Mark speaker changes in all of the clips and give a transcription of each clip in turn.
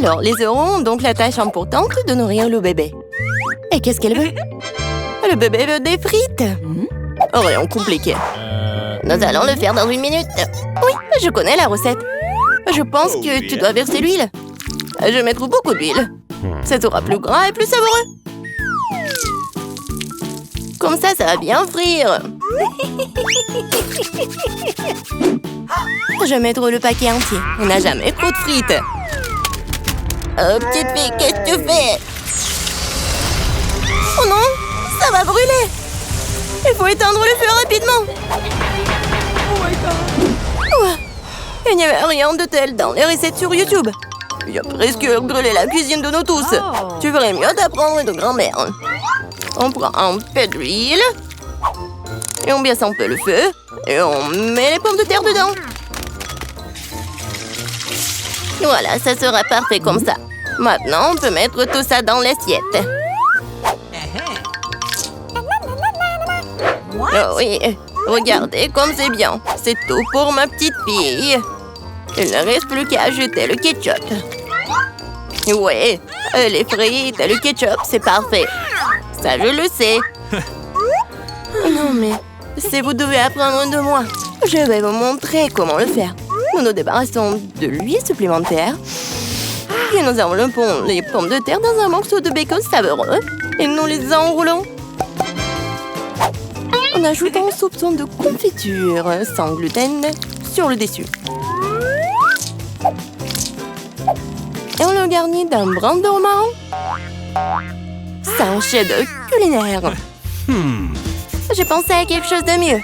Speaker 1: Alors, les euros ont donc la tâche importante de nourrir le bébé. Et qu'est-ce qu'elle veut? Le bébé veut des frites. Rien compliqué. Nous allons le faire dans 1 minute. Oui, je connais la recette. Je pense que tu dois verser l'huile. Je mettrai beaucoup d'huile. Ça sera plus gras et plus savoureux. Comme ça va bien frire. Je mettrai le paquet entier. On n'a jamais trop de frites. Oh, petite fille, qu'est-ce que tu fais? Oh non, ça va brûler. Il faut éteindre le feu rapidement. Oh my God. Ouais. Il n'y avait rien de tel dans les recettes sur YouTube. Il a presque brûlé la cuisine de nous tous. Tu ferais mieux d'apprendre de grand-mère. On prend un peu d'huile. Et on baisse un peu le feu. Et on met les pommes de terre dedans. Voilà, ça sera parfait comme ça. Maintenant, on peut mettre tout ça dans l'assiette. Oh oui, regardez comme c'est bien. C'est tout pour ma petite fille. Il ne reste plus qu'à ajouter le ketchup. Ouais, les frites et le ketchup, c'est parfait. Ça, je le sais. Non, mais si vous devez apprendre de moi, je vais vous montrer comment le faire. Nous nous débarrassons de l'huile supplémentaire. Puis nous enveloppons les pommes de terre dans un morceau de bacon savoureux. Et nous les enroulons. On ajoute un soupçon de confiture sans gluten sur le dessus. Et on le garnit d'un brin de romarin. C'est un chef-d'œuvre culinaire. J'ai pensé à quelque chose de mieux.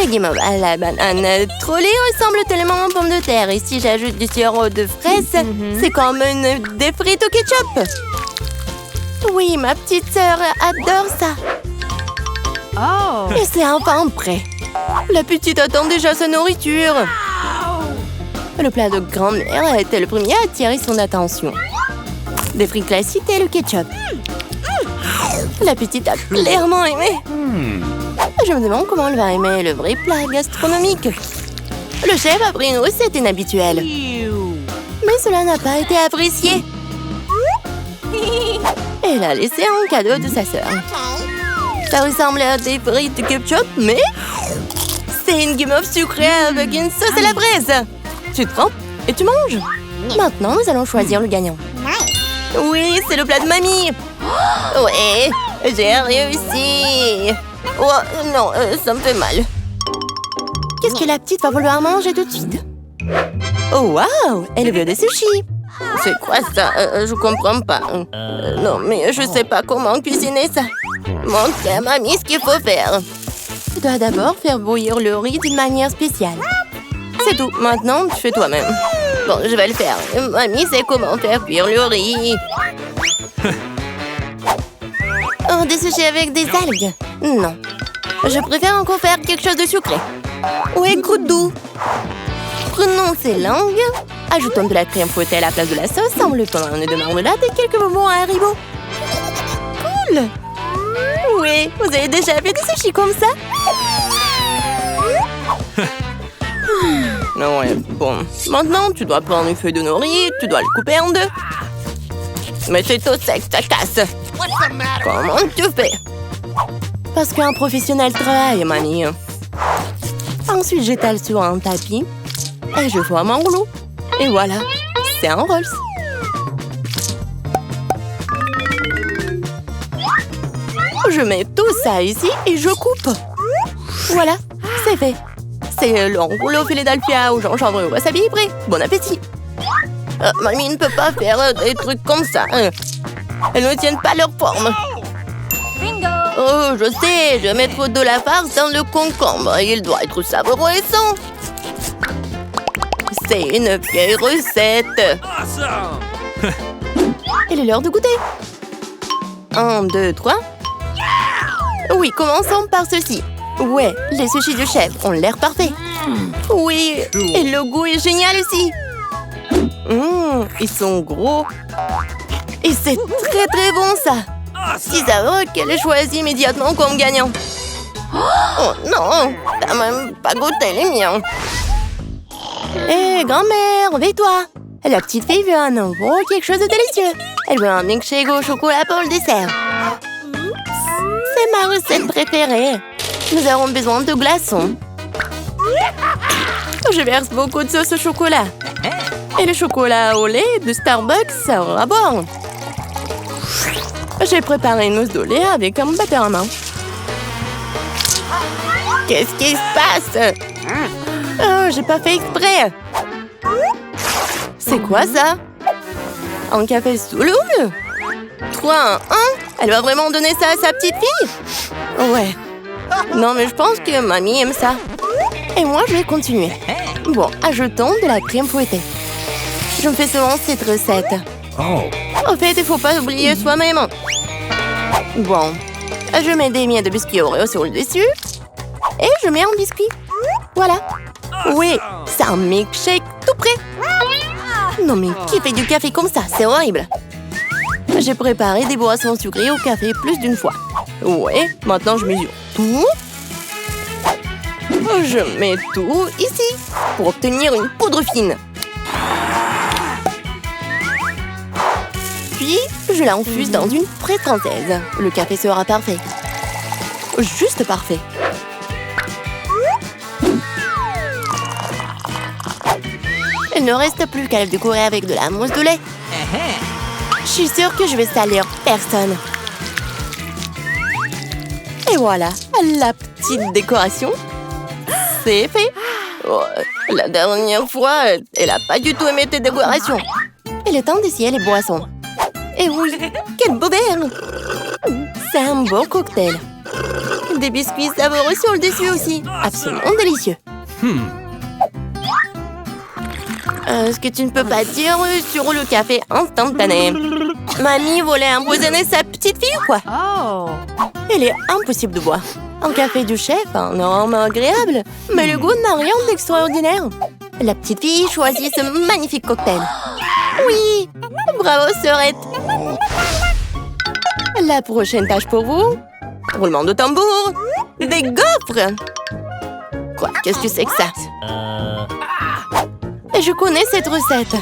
Speaker 1: Le guimauve à la banane trollée ressemble tellement aux pommes de terre. Et si j'ajoute du sirop de fraise, c'est comme des frites au ketchup. Oui, ma petite sœur adore ça.
Speaker 2: Oh.
Speaker 1: Et c'est enfin prêt. La petite attend déjà sa nourriture. Le plat de grand-mère a été le premier à attirer son attention. Des frites classiques et le ketchup. La petite a clairement aimé. Je me demande comment elle va aimer le vrai plat gastronomique. Le chef a pris une recette inhabituelle. Mais cela n'a pas été apprécié. Elle a laissé un cadeau de sa sœur. Ça ressemble à des frites de ketchup, mais c'est une guimauve sucrée avec une sauce à la fraise. Tu trempes et tu manges. Maintenant, nous allons choisir le gagnant. Oui, c'est le plat de mamie. Ouais, j'ai réussi. Oh non, ça me fait mal. Qu'est-ce que la petite va vouloir manger tout de suite? Oh waouh, elle veut des sushis. C'est quoi ça? Je comprends pas. Non, mais je sais pas comment cuisiner ça. Montre à mamie ce qu'il faut faire. Tu dois d'abord faire bouillir le riz d'une manière spéciale. C'est tout. Maintenant, tu fais toi-même. Bon, je vais le faire. Mamie sait comment faire cuire le riz. Oh, des sushis avec des algues? Non. Je préfère encore faire quelque chose de sucré. Ouais, croûte doux. Prenons ces langues. Ajoutons de la crème fouettée à la place de la sauce, enveloppons un nœud de marmelade et quelques bonbons à Haribo. Cool! Oui, vous avez déjà fait des sushis comme ça? Ouais, bon. Maintenant, tu dois prendre une feuille de nori, tu dois le couper en deux. Mais c'est tout sec, ça casse. Comment tu fais? Parce qu'un professionnel travaille, mamie. Ensuite, j'étale sur un tapis et je forme un rouleau. Et voilà, c'est un Rolls. Je mets tout ça ici et je coupe. Voilà, c'est fait. C'est le rouleau Philadelphia au gingembre et au wasabi prêt. Bon appétit. Mamie ne peut pas faire des trucs comme ça. Elles ne tiennent pas leur forme.
Speaker 2: Bingo!
Speaker 1: Oh, je sais, je vais mettre de la farce dans le concombre. Il doit être savoureux et sain. C'est une vieille recette. Il est l'heure de goûter. 1, 2, 3. Oui, commençons par ceci. Ouais, les sushis du chef ont l'air parfaits. Oui, et le goût est génial aussi. Ils sont gros. Et c'est très très bon ça. Si savoureux qu'elle ait choisi immédiatement comme gagnant. Oh non, t'as même pas goûté les miens. Hé, grand-mère, réveille-toi. La petite fille veut quelque chose de délicieux. Elle veut un milkshake au chocolat pour le dessert. C'est ma recette préférée. Nous aurons besoin de glaçons. Je verse beaucoup de sauce au chocolat. Et le chocolat au lait de Starbucks sera bon. J'ai préparé une mousse de lait avec un batteur à main. Qu'est-ce qui se passe? Oh, j'ai pas fait exprès. C'est quoi ça? Un café sous l'eau? 3, 1. Elle va vraiment donner ça à sa petite fille? Ouais. Non, mais je pense que mamie aime ça. Et moi, je vais continuer. Bon, ajoutons de la crème fouettée. Je me fais souvent cette recette. En fait, il faut pas oublier soi-même. Bon, je mets des miettes de biscuits Oreo sur le dessus. Et je mets un biscuit. Voilà. Oui, c'est un milkshake tout prêt. Non, mais qui fait du café comme ça? C'est horrible. J'ai préparé des boissons sucrées au café plus d'une fois. Ouais, maintenant je mesure tout. Je mets tout ici pour obtenir une poudre fine. Puis, je l'infuse dans une presse française. Le café sera parfait. Juste parfait. Il ne reste plus qu'à le décorer avec de la mousse de lait. Je suis sûre que je vais salir personne. Et voilà, la petite décoration. C'est fait. Oh, la dernière fois, elle n'a pas du tout aimé tes décorations. Il est temps d'essayer les boissons. Et oui, quel beau verre! C'est un beau cocktail. Des biscuits savoureux sur le dessus aussi. Absolument délicieux. Ce que tu ne peux pas dire sur le café instantané. Mamie voulait empoisonner sa petite fille ou quoi?
Speaker 2: Oh.
Speaker 1: Il est impossible de boire. Un café du chef, un arôme agréable, mais le goût n'a rien d'extraordinaire. La petite fille choisit ce magnifique cocktail. Oui! Bravo, sœurette! La prochaine tâche pour vous? Roulement de tambour! Des gaufres! Quoi? Qu'est-ce que c'est que ça? Je connais cette recette.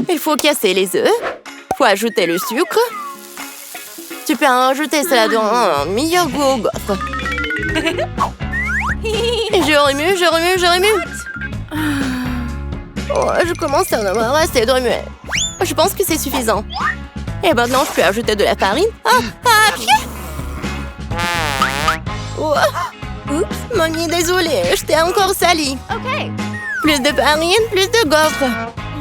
Speaker 1: Il faut casser les œufs. Faut ajouter le sucre. Tu peux en rajouter cela dans un meilleur goût aux gaufres. Et je remue. Oh, je commence à en avoir assez de remuer. Je pense que c'est suffisant. Et maintenant, je peux ajouter de la farine. Oh. Oups, mamie, désolée, je t'ai encore sali.
Speaker 2: OK.
Speaker 1: Plus de farine, plus de gaufres.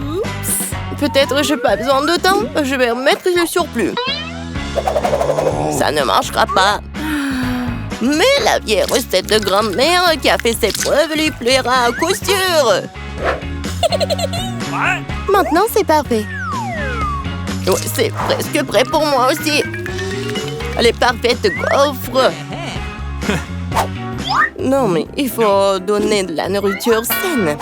Speaker 1: Oups. Peut-être j'ai pas besoin de temps. Je vais remettre le surplus. Ça ne marchera pas. Mais la vieille recette de grand-mère qui a fait ses preuves lui plaira à coup sûr. Maintenant, c'est parfait. Ouais, c'est presque prêt pour moi aussi. Les parfaites gaufres. Non, mais il faut donner de la nourriture saine.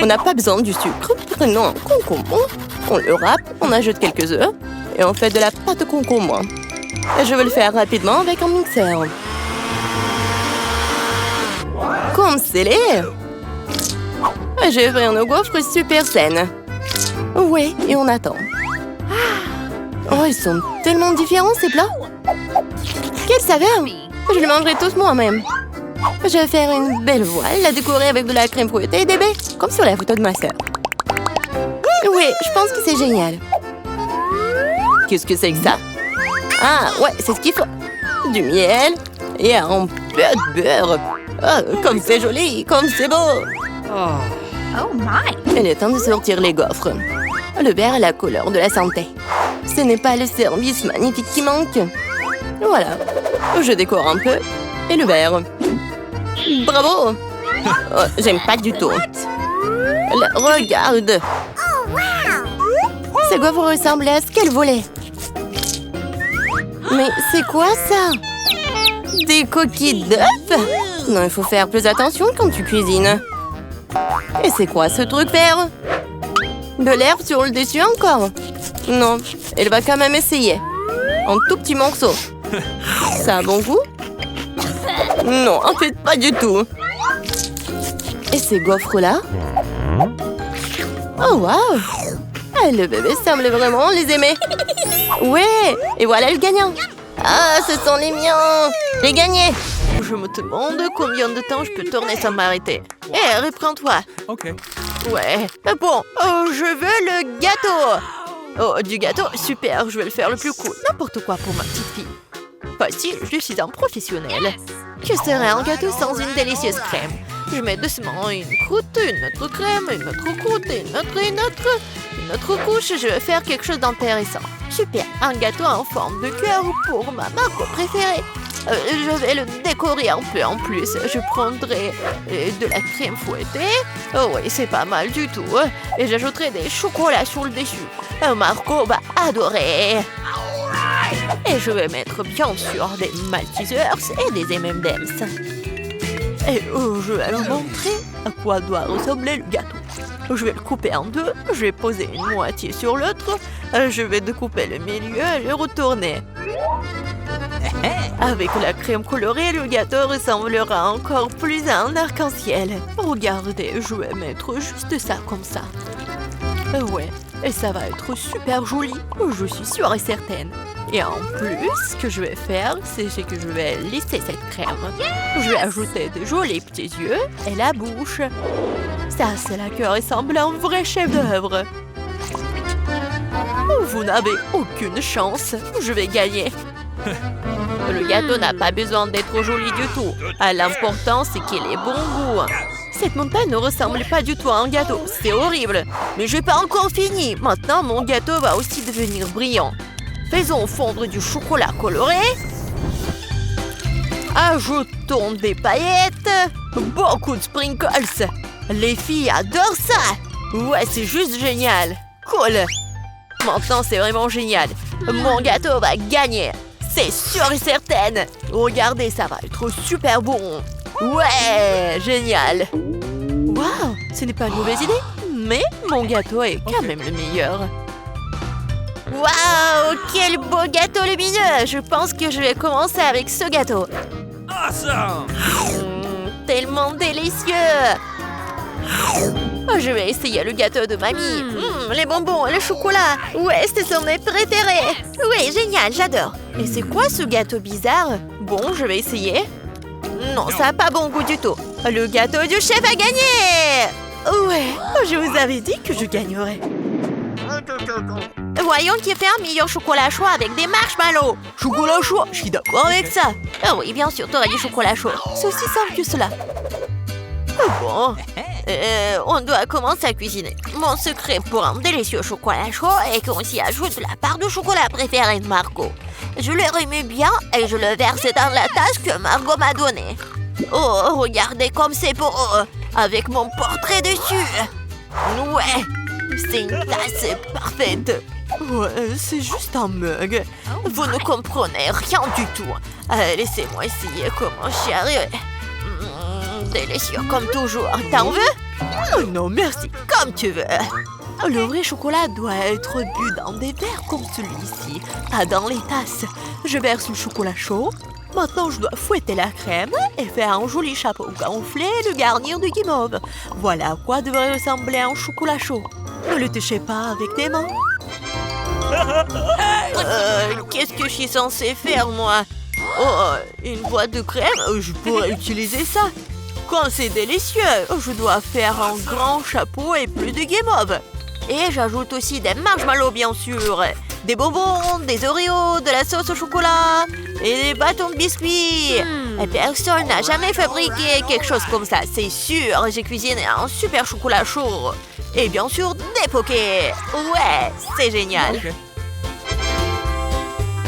Speaker 1: On n'a pas besoin du sucre. Prenons un concombre. On le râpe, on ajoute quelques œufs et on fait de la pâte de concombre. Et je vais le faire rapidement avec un mixeur. Comme scellé. Je vais faire nos gaufres super saines. Oui, et on attend. Oh, ils sont tellement différents, ces plats. Quelle saveur! Je les mangerai tous moi-même. Je vais faire une belle voile, la décorer avec de la crème fouettée et des baies, comme sur la photo de ma sœur. Oui, je pense que c'est génial. Qu'est-ce que c'est que ça? Ah, ouais, c'est ce qu'il faut. Du miel et un peu de beurre. Oh, comme c'est joli, comme c'est beau.
Speaker 2: Oh my!
Speaker 1: Il est temps de sortir les gaufres. Le vert est la couleur de la santé. Ce n'est pas le service magnifique qui manque. Voilà. Je décore un peu. Et le vert. Bravo! Oh, j'aime pas du tout. Regarde! Ces gaufres ressemblaient à ce qu'elle voulait. Mais c'est quoi ça? Des coquilles d'œufs? Non, il faut faire plus attention quand tu cuisines. Et c'est quoi ce truc vert? De l'herbe sur le dessus encore? Non, elle va quand même essayer. Un tout petit morceau. Ça a un bon goût? Non, en fait, pas du tout. Et ces gaufres-là? Oh, wow! Le bébé semble vraiment les aimer. Ouais! Et voilà le gagnant. Ah, ce sont les miens! J'ai gagné! Je me demande combien de temps je peux tourner sans m'arrêter. Hé, reprends-toi.
Speaker 3: Ok.
Speaker 1: Ouais. Bon, je veux le gâteau. Oh, du gâteau? Super, je vais le faire le plus cool. N'importe quoi pour ma petite fille. Facile, je suis un professionnel. Que serait un gâteau sans une délicieuse crème? Je mets doucement une croûte, une autre crème, une autre croûte, une autre couche. Je vais faire quelque chose d'intéressant. Super, un gâteau en forme de cœur pour ma marque préférée. Je vais le décorer un peu en plus. Je prendrai de la crème fouettée. Oh oui, c'est pas mal du tout. Et j'ajouterai des chocolats sur le dessus. Marco va adorer. Et je vais mettre bien sûr des Maltesers et des M&M's. Et je vais vous montrer à quoi doit ressembler le gâteau. Je vais le couper en deux. Je vais poser une moitié sur l'autre. Je vais découper le milieu et le retourner. Avec la crème colorée, le gâteau ressemblera encore plus à un arc-en-ciel. Regardez, je vais mettre juste ça comme ça. Ouais, et ça va être super joli, je suis sûre et certaine. Et en plus, ce que je vais faire, c'est que je vais lisser cette crème. Je vais ajouter de jolis petits yeux et la bouche. Ça, c'est là que ressemble à un vrai chef-d'œuvre. Vous n'avez aucune chance, je vais gagner. Le gâteau n'a pas besoin d'être joli du tout. L'important, c'est qu'il ait bon goût. Cette montagne ne ressemble pas du tout à un gâteau. C'est horrible. Mais je n'ai pas encore fini. Maintenant, mon gâteau va aussi devenir brillant. Faisons fondre du chocolat coloré. Ajoutons des paillettes. Beaucoup de sprinkles. Les filles adorent ça. Ouais, c'est juste génial. Cool. Maintenant, c'est vraiment génial. Mon gâteau va gagner. C'est sûr et certain. Regardez, ça va être super bon. Ouais, génial. Waouh, ce n'est pas une mauvaise idée. Mais mon gâteau est quand même le meilleur. Waouh, quel beau gâteau lumineux. Je pense que je vais commencer avec ce gâteau.
Speaker 3: Awesome!
Speaker 1: Tellement délicieux. Je vais essayer le gâteau de mamie. Les bonbons et le chocolat. Ouais, ce sont mes préférés. Oui, génial, j'adore. Et c'est quoi ce gâteau bizarre? Bon, je vais essayer. Non, ça n'a pas bon goût du tout. Le gâteau du chef a gagné. Ouais, je vous avais dit que je gagnerais. Voyons qui fait un meilleur chocolat chaud avec des marshmallows. Chocolat chaud, je suis d'accord avec ça. Ah oui, bien sûr, t'aurais du chocolat chaud. C'est aussi simple que cela. Bon, on doit commencer à cuisiner. Mon secret pour un délicieux chocolat chaud est qu'on s'y ajoute la part de chocolat préférée de Margot. Je le remue bien et je le verse dans la tasse que Margot m'a donnée. Oh, regardez comme c'est beau, avec mon portrait dessus. Ouais, c'est une tasse parfaite. Ouais, c'est juste un mug. Vous ne comprenez rien du tout. Laissez-moi essayer comment chérie. Délicieux comme toujours. T'en veux? Oh non, merci. Comme tu veux. Le vrai chocolat doit être bu dans des verres comme celui-ci, pas dans les tasses. Je verse le chocolat chaud. Maintenant, je dois fouetter la crème et faire un joli chapeau gonflé et le garnir de guimauve. Voilà à quoi devrait ressembler un chocolat chaud. Ne le touchez pas avec tes mains. Qu'est-ce que je suis censée faire, moi? Oh, une boîte de crème? Je pourrais utiliser ça. Quand c'est délicieux, je dois faire un grand chapeau et plus de guimauve. Et j'ajoute aussi des marshmallows, bien sûr. Des bonbons, des Oreos, de la sauce au chocolat et des bâtons de biscuits. Et personne n'a jamais fabriqué quelque chose comme ça, c'est sûr. J'ai cuisiné un super chocolat chaud. Et bien sûr, des pokés. Ouais, c'est génial.
Speaker 3: Okay.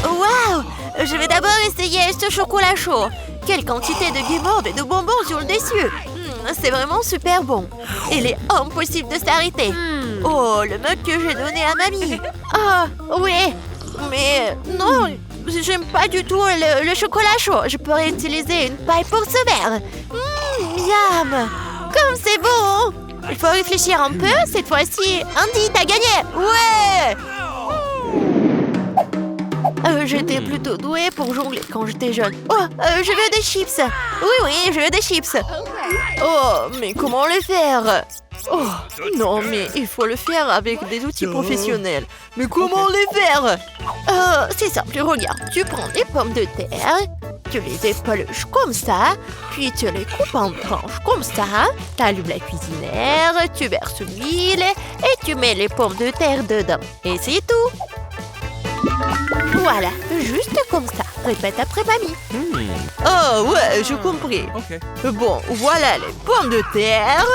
Speaker 1: Waouh! Je vais d'abord essayer ce chocolat chaud. Quelle quantité de guimauve et de bonbons sur le dessus. C'est vraiment super bon. Il est impossible de s'arrêter. Oh, le mug que j'ai donné à mamie. Ah, oui. Mais non, j'aime pas du tout le chocolat chaud. Je pourrais utiliser une paille pour ce verre. Miam! Comme c'est bon! Il faut réfléchir un peu. Cette fois-ci, Andy, t'as gagné! Ouais! J'étais plutôt douée pour jongler quand j'étais jeune. Oh, je veux des chips. Oui, je veux des chips. Oh, mais comment les faire? Oh, non, mais il faut le faire avec des outils professionnels. Mais comment les faire? C'est simple, regarde. Tu prends des pommes de terre, tu les épluches comme ça, puis tu les coupes en tranches comme ça. Tu allumes la cuisinière, tu verses l'huile et tu mets les pommes de terre dedans. Et c'est tout. Voilà, juste comme ça. Répète après mamie. Oh ouais, j'ai compris. Bon, voilà les pommes de terre.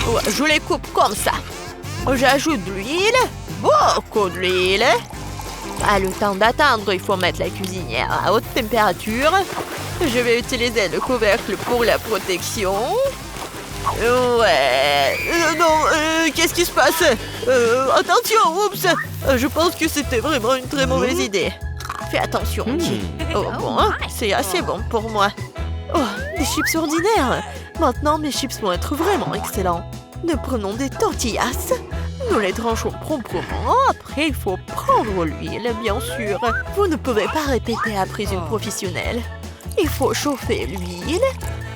Speaker 1: Ouais, je les coupe comme ça. J'ajoute de l'huile, beaucoup de l'huile. Le temps d'attendre, il faut mettre la cuisinière à haute température. Je vais utiliser le couvercle pour la protection. Ouais. Non, qu'est-ce qui se passe? Attention, oups. Je pense que c'était vraiment une très mauvaise idée. Fais attention, Jim. Oh bon, c'est assez bon pour moi. Oh, des chips ordinaires. Maintenant, mes chips vont être vraiment excellents. Nous prenons des tortillas. Nous les tranchons proprement. Après, il faut prendre l'huile, bien sûr. Vous ne pouvez pas répéter après une professionnelle. Il faut chauffer l'huile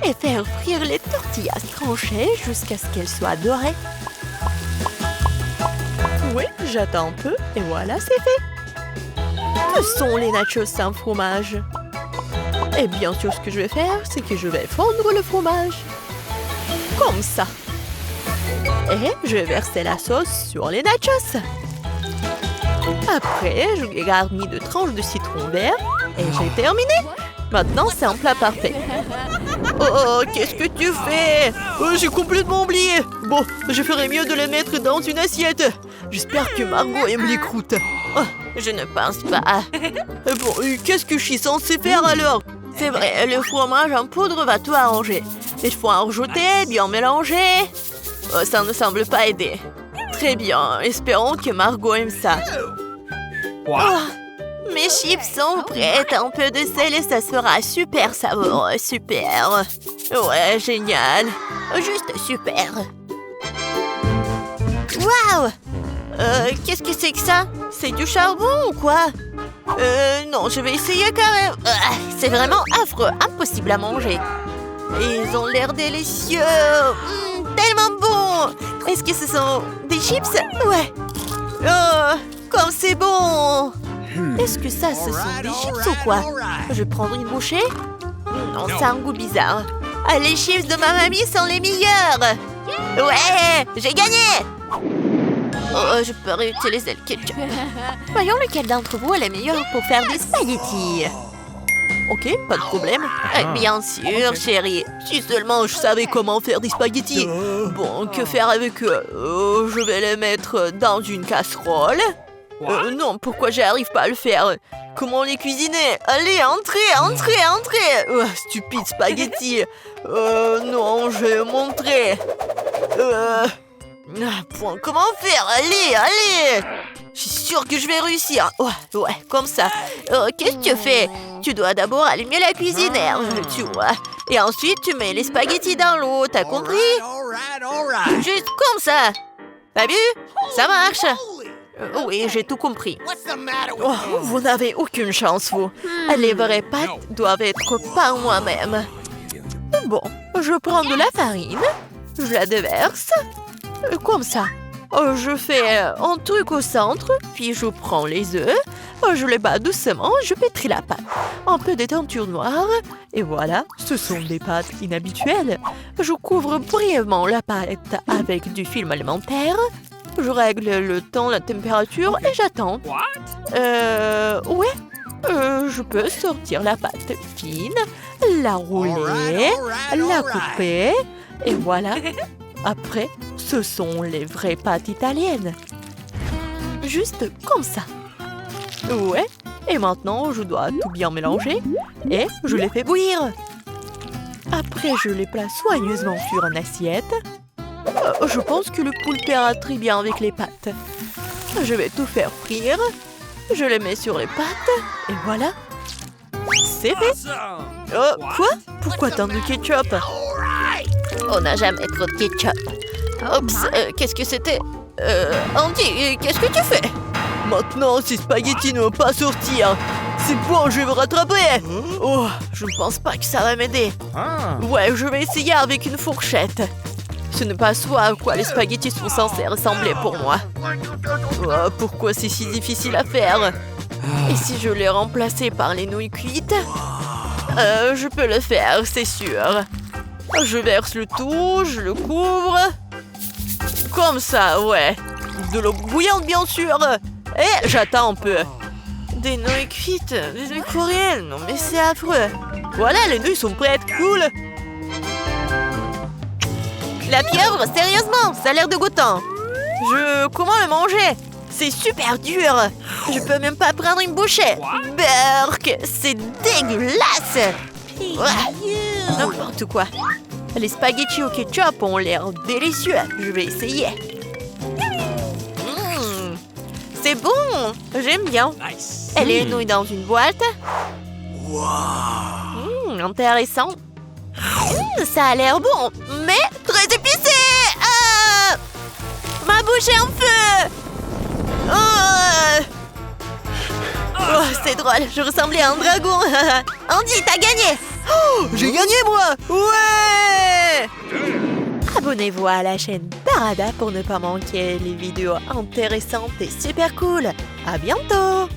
Speaker 1: et faire frire les tortillas tranchées jusqu'à ce qu'elles soient dorées. Oui, j'attends un peu et voilà, c'est fait. Ce sont les nachos sans fromage. Et bien sûr, ce que je vais faire, c'est que je vais fondre le fromage. Comme ça. Et je vais verser la sauce sur les nachos. Après, je les garnis de tranches de citron vert. Et j'ai terminé. Maintenant, c'est un plat parfait. Oh, qu'est-ce que tu fais? J'ai complètement oublié. Bon, je ferais mieux de les mettre dans une assiette. J'espère que Margot aime les croûtes. Oh, je ne pense pas. Bon, qu'est-ce que je suis censée faire alors? C'est vrai, le fromage en poudre va tout arranger. Il faut en rajouter, bien mélanger. Oh, ça ne semble pas aider. Très bien, espérons que Margot aime ça. Oh, mes chips sont prêtes. Un peu de sel et ça sera super savoureux, super. Ouais, génial. Juste super. Waouh! Qu'est-ce que c'est que ça? C'est du charbon ou quoi? Non, je vais essayer quand même. C'est vraiment affreux, impossible à manger. Ils ont l'air délicieux. Tellement bon. Est-ce que ce sont des chips? Ouais. Oh, comme c'est bon. Est-ce que ça, ce sont des chips ou quoi? Je vais prendre une bouchée. Non, ça a un goût bizarre. Les chips de ma mamie sont les meilleurs. Ouais, j'ai gagné. Oh, je peux réutiliser le ketchup. Voyons lequel d'entre vous est le meilleur pour faire des spaghettis. Ok, pas de problème. Bien sûr, chérie. Si seulement je savais comment faire des spaghettis. Bon, que faire avec eux? Je vais les mettre dans une casserole. Non, pourquoi j'arrive pas à le faire? Comment les cuisiner? Allez, entrez. Stupide spaghetti. Non, je vais montrer. Comment faire? Allez. Je suis sûre que je vais réussir. Ouais, comme ça. Qu'est-ce que tu fais? Tu dois d'abord allumer la cuisinière, tu vois. Et ensuite, tu mets les spaghettis dans l'eau, t'as compris? Juste comme ça. T'as vu? Ça marche. Oui, j'ai tout compris. Oh, vous n'avez aucune chance, vous. Les vraies pâtes doivent être par moi-même. Bon, je prends de la farine. Je la déverse. Comme ça. Je fais un truc au centre, puis je prends les œufs, je les bats doucement, je pétris la pâte. Un peu de teinture noire, et voilà, ce sont des pâtes inhabituelles. Je couvre brièvement la pâte avec du film alimentaire, je règle le temps, la température, et j'attends. Ouais, je peux sortir la pâte fine, la rouler, la couper, et voilà. Après, ce sont les vraies pâtes italiennes. Juste comme ça. Ouais. Et maintenant, je dois tout bien mélanger. Et je les fais bouillir. Après, je les place soigneusement sur une assiette. Je pense que le poulpe ira très bien avec les pâtes. Je vais tout faire frire. Je les mets sur les pâtes. Et voilà. C'est fait. Quoi? Pourquoi tant de ketchup? On n'a jamais trop de ketchup. Oups, qu'est-ce que c'était? Andy, qu'est-ce que tu fais? Maintenant, ces spaghettis ne vont pas sortir. C'est bon, je vais me rattraper. Oh, je ne pense pas que ça va m'aider. Ouais, je vais essayer avec une fourchette. Ce n'est pas ce à quoi les spaghettis sont censés ressembler pour moi. Oh, pourquoi c'est si difficile à faire? Et si je les remplaçais par les nouilles cuites? Je peux le faire, c'est sûr. Je verse le tout, je le couvre. Comme ça, ouais. De l'eau bouillante, bien sûr. Et j'attends un peu. Des nouilles cuites, des nouilles coréennes. Non, mais c'est affreux. Voilà, les nouilles sont prêtes, cool. La pieuvre, sérieusement, ça a l'air dégoûtant. Comment le manger? C'est super dur. Je peux même pas prendre une bouchée. Berk, c'est dégueulasse. Ouais, n'importe quoi. Les spaghettis au ketchup ont l'air délicieux. Je vais essayer. C'est bon, j'aime bien. Et les nouilles dans une boîte. Intéressant. Ça a l'air bon, mais très épicé. Ma bouche est en feu. Oh, c'est drôle, je ressemblais à un dragon. Andy, t'as gagné. Oh, j'ai gagné, moi. Ouais. Abonnez-vous à la chaîne Barada pour ne pas manquer les vidéos intéressantes et super cool. À bientôt.